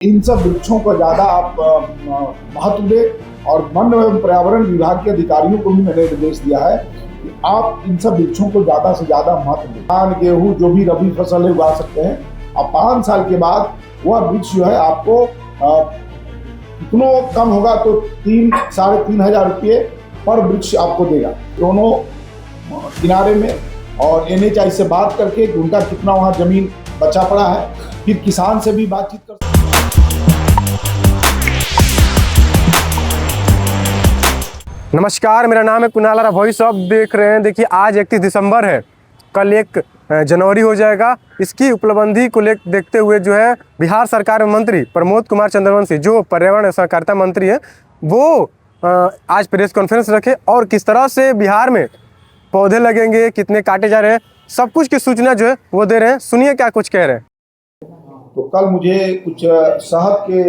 इन सब वृक्षों को ज़्यादा आप महत्व दें और वन एवं पर्यावरण विभाग के अधिकारियों को भी मैंने निर्देश दिया है कि आप इन सब वृक्षों को ज़्यादा से ज़्यादा महत्व दें। धान, गेहूँ जो भी रबी फसल है उगा सकते हैं। अब 5 साल के बाद वह वृक्ष जो है आपको कितनों कम होगा तो 3-3.5 हजार रुपये पर वृक्ष आपको देगा। दोनों किनारे में और NHI से बात करके उनका कितना वहाँ जमीन बचा पड़ा है, फिर किसान से भी बातचीत कर। नमस्कार, मेरा नाम है कुणाल आरा। वॉइस ऑफ देख रहे हैं। देखिए, आज 31 दिसंबर है, कल 1 जनवरी हो जाएगा। इसकी उपलब्धि को देखते हुए जो है बिहार सरकार में मंत्री प्रमोद कुमार चंद्रवंशी, जो पर्यावरण एवं सहकारिता मंत्री हैं, वो आज प्रेस कॉन्फ्रेंस रखे और किस तरह से बिहार में पौधे लगेंगे, कितने काटे जा रहे हैं, सब कुछ की सूचना जो है वो दे रहे हैं। सुनिए क्या कुछ कह रहे हैं। तो कल मुझे कुछ शहद के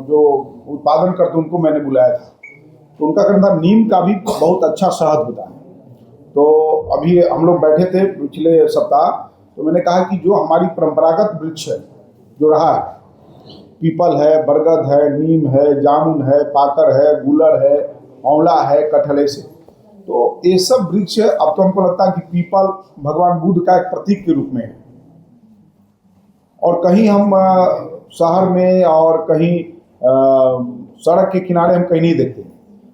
जो उत्पादन करते उनको मैंने बुलाया था, तो उनका कहना था नीम का भी बहुत अच्छा शहद होता है। तो अभी हम लोग बैठे थे पिछले सप्ताह, तो मैंने कहा कि जो हमारी परंपरागत वृक्ष है जो रहा है, पीपल है, बरगद है, नीम है, जामुन है, पाकर है, गुलर है, आंवला है, कटहल से, तो ये सब वृक्ष अब तो हमको लगता है कि पीपल भगवान बुद्ध का एक प्रतीक के रूप में है। और कहीं हम शहर में और कहीं सड़क के किनारे हम कहीं नहीं देखते।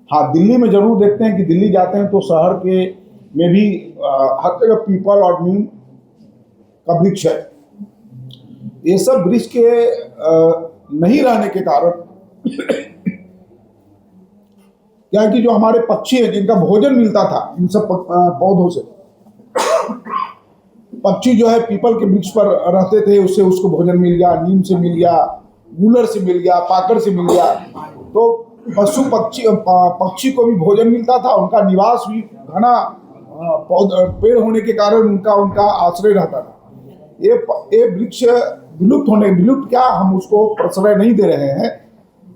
हाँ, दिल्ली में जरूर देखते हैं कि दिल्ली जाते हैं तो शहर के में भी हर जगह पीपल और नीम का वृक्ष है। ये सब वृक्ष के नहीं रहने के कारण क्या है कि जो हमारे पक्षी हैं जिनका भोजन मिलता था इन सब पौधों से, पक्षी जो है पीपल के वृक्ष पर रहते थे, उससे उसको भोजन मिल गया, नीम से मिल गया, गूलर से मिल गया, पाकर से मिल गया, तो पशु पक्षी को भी भोजन मिलता था। उनका निवास भी घना पेड़ होने के कारण उनका आश्रय रहता था। ये वृक्ष विलुप्त क्या, हम उसको प्रश्रय नहीं दे रहे हैं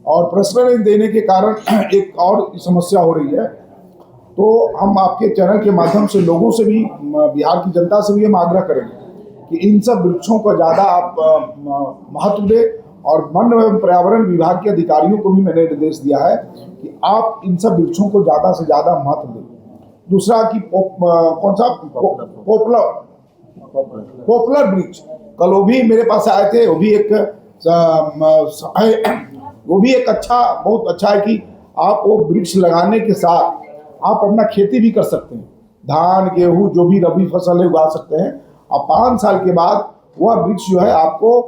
और प्रश्रय नहीं देने के कारण एक और समस्या हो रही है। तो हम आपके चैनल के माध्यम से लोगों से भी, बिहार की जनता से भी हम आग्रह करेंगे कि इन सब वृक्षों को ज़्यादा आप महत्व दें और वन एवं पर्यावरण विभाग के अधिकारियों को भी मैंने निर्देश दिया है कि आप इन सब वृक्षों को ज़्यादा से ज़्यादा महत्व दें। दूसरा कि कौन सा पॉपुलर वृक्ष, कल वो भी मेरे पास आए थे, वो भी एक अच्छा, बहुत अच्छा है कि आप वो वृक्ष लगाने के साथ आप अपना खेती भी कर सकते हैं। धान, गेहूँ जो भी रबी फसल है उगा सकते हैं। अब 5 साल के बाद वह वृक्ष जो है आपको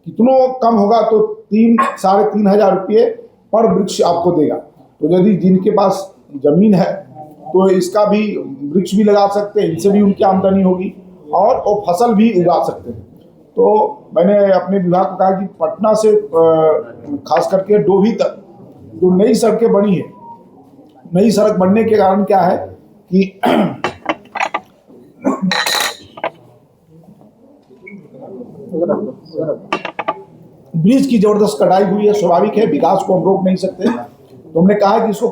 कितनों कम होगा तो 3-3.5 हजार रुपये पर वृक्ष आपको देगा। तो यदि जिनके पास जमीन है तो इसका भी वृक्ष भी लगा सकते हैं, इनसे भी उनकी आमदनी होगी और वो फसल भी उगा सकते हैं। तो मैंने अपने विभाग को कहा कि पटना से खास करके डोभी तक जो नई सड़कें बनी है, नई सड़क बनने के कारण क्या है कि ब्रिज की जबरदस्त कटाई हुई है। स्वाभाविक है, विकास को हम रोक नहीं सकते। तो हमने कहा कि इसको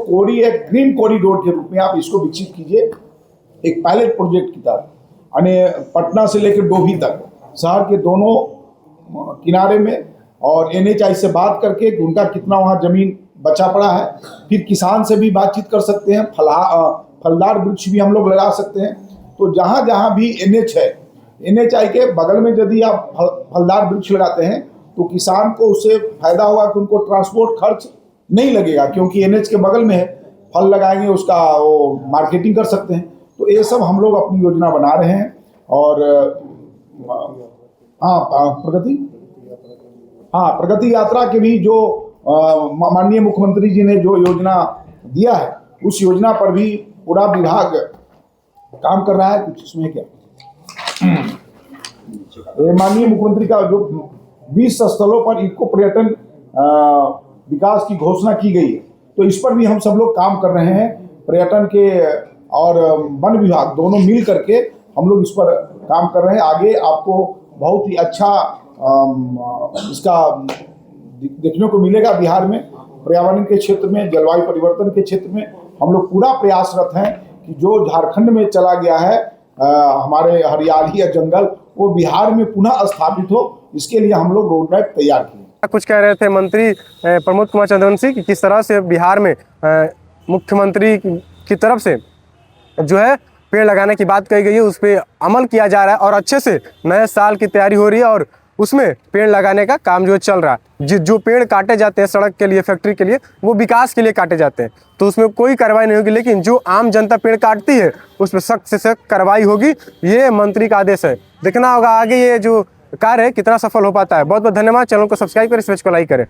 ग्रीन कॉरिडोर के रूप में आप इसको विकसित कीजिए, एक पायलट प्रोजेक्ट की तरह, यानी पटना से लेकर डोभी तक शहर के दोनों किनारे में और NHI से बात करके उनका कितना वहाँ जमीन बचा पड़ा है, फिर किसान से भी बातचीत कर सकते हैं। फलदार वृक्ष भी हम लोग लगा सकते हैं। तो जहाँ जहाँ भी NH है, NHI के बगल में यदि आप फलदार वृक्ष लगाते हैं तो किसान को उससे फायदा होगा कि उनको ट्रांसपोर्ट खर्च नहीं लगेगा, क्योंकि NH के बगल में है, फल लगाएंगे, उसका वो मार्केटिंग कर सकते हैं। तो ये सब हम लोग अपनी योजना बना रहे हैं। और प्रगति यात्रा के भी जो माननीय मुख्यमंत्री जी ने जो योजना दिया है, उस योजना पर भी पूरा विभाग काम कर रहा है। कुछ इसमें क्या माननीय मुख्यमंत्री का जो 20 स्थलों पर इको पर्यटन विकास की घोषणा की गई है, तो इस पर भी हम सब लोग काम कर रहे हैं। पर्यटन के और वन विभाग दोनों मिल करके हम लोग इस पर काम कर रहे हैं। आगे आपको बहुत ही अच्छा इसका देखने को मिलेगा। बिहार में पर्यावरण के क्षेत्र में, जलवायु परिवर्तन के क्षेत्र में हम लोग पूरा प्रयासरत हैं कि जो झारखंड में चला गया है हमारे हरियाली या जंगल, वो बिहार में पुनः स्थापित हो इसके लिए हम लोग रोड मैप तैयार किए। कुछ कह रहे थे मंत्री प्रमोद कुमार चंद्रवंशी कि किस तरह से बिहार में मुख्यमंत्री की तरफ से जो है पेड़ लगाने की बात कही गई है, उस पर अमल किया जा रहा है और अच्छे से नए साल की तैयारी हो रही है और उसमें पेड़ लगाने का काम जो है चल रहा है। जो पेड़ काटे जाते हैं सड़क के लिए, फैक्ट्री के लिए, वो विकास के लिए काटे जाते हैं, तो उसमें कोई कार्रवाई नहीं होगी। लेकिन जो आम जनता पेड़ काटती है उस पर सख्त से सख्त कार्रवाई होगी, ये मंत्री का आदेश है। देखना होगा आगे ये जो कार्य है कितना सफल हो पाता है। बहुत बहुत धन्यवाद। चैनल को सब्सक्राइब करें, इस पेज को लाइक करें।